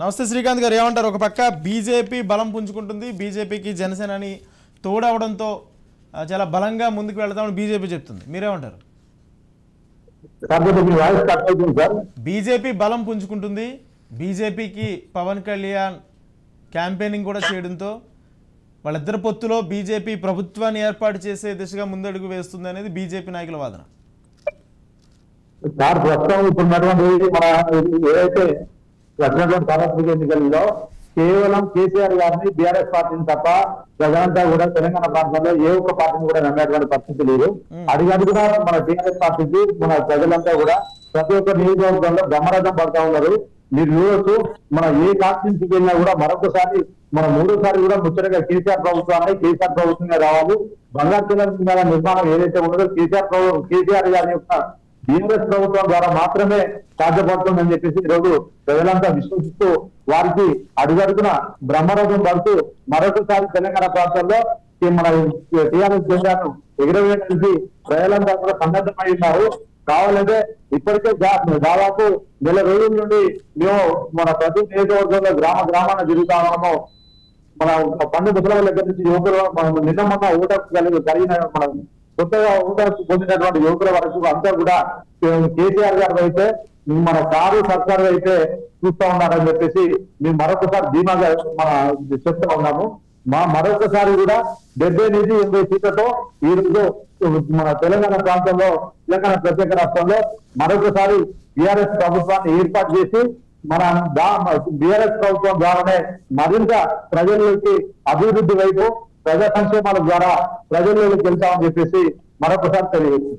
నమస్తే శ్రీకాంత్ గారు, ఏమంటారు? ఒక పక్క బీజేపీ బలం పుంజుకుంటుంది, బీజేపీకి జనసేనని తోడవడంతో చాలా బలంగా ముందుకు వెళ్తామని బీజేపీ చెప్తుంది. మీరేమంటారు? బీజేపీ బలం పుంజుకుంటుంది, బీజేపీకి పవన్ కళ్యాణ్ క్యాంపెయినింగ్ కూడా చేయడంతో వాళ్ళిద్దరి పొత్తులో బీజేపీ ప్రభుత్వాన్ని ఏర్పాటు చేసే దిశగా ముందడుగు వేస్తుంది అనేది బీజేపీ నాయకుల వాదన. ప్రస్తుతం ఇప్పుడున్నటువంటి మన ఏదైతే వచ్చినటువంటి సార్వత్రిక ఎన్నికల్లో కేవలం కేసీఆర్ గారిని బీఆర్ఎస్ పార్టీని తప్ప ప్రజలంతా కూడా తెలంగాణ ప్రాంతంలో ఏ ఒక్క పార్టీని కూడా నమ్మేటువంటి పరిస్థితి లేదు. అడిగది కూడా మన టీఆర్ఎస్ పార్టీకి మన ప్రజలంతా కూడా ప్రతి ఒక్క నియోజకవర్గంలో బ్రహ్మరథం పడతా ఉన్నారు. మీరు చూడొచ్చు, మన ఏ కాన్స్టిట్యూన్సీకి వెళ్ళినా కూడా మరొకసారి మన మూడోసారి కూడా ముచ్చటగా కేసీఆర్ ప్రభుత్వంగా రావాలి. బంగారు తెలంగాణ నిర్మాణం ఏదైతే ఉన్నదో కేసీఆర్ గారి యొక్క బీఆర్ఎస్ ప్రభుత్వం ద్వారా మాత్రమే సాధ్యపడుతుందని చెప్పేసి ఈరోజు ప్రజలంతా విశ్వసిస్తూ వారికి అడుగడుగున బ్రహ్మరథం పడుతూ మరొకసారి తెలంగాణ ప్రాంతంలో మన టీఆర్ఎస్ జెండాను ఎగురవేయడానికి ప్రజలంతా కూడా సన్నద్ధమై ఉన్నారు. కావాలంటే ఇప్పటికే దాదాపు 1 రోజుల నుండి మేము మన ప్రతి నియోజకవర్గంలో గ్రామాన తిరుగుతా ఉన్నాము. మన పండు ముసలి దగ్గర నుంచి యువకులు నిన్న మొన్న ఓటకు కలిగిన మన కొత్తగా ఓటకు పొందినటువంటి యువకుల వరకు అంతా కూడా కేసీఆర్ గారు అయితే మన కారు సర్కారు అయితే చూస్తా ఉన్నారని చెప్పేసి మేము మరొకసారి ధీమాగా మన చెప్తా ఉన్నాము. మరొకసారి కూడా 70 నుంచి 80 సీట్లతో ఈ రోజు మన తెలంగాణ ప్రాంతంలో తెలంగాణ ప్రత్యేక రాష్ట్రంలో మరొకసారి బీఆర్ఎస్ ప్రభుత్వాన్ని ఏర్పాటు చేసి మన బీఆర్ఎస్ ప్రభుత్వం ద్వారానే మరింత ప్రజల్లోకి అభివృద్ధి వైపు ప్రజా సంక్షేమాల ద్వారా ప్రజల్లోకి వెళ్తామని చెప్పేసి మరొకసారి తెలియజేస్తుంది.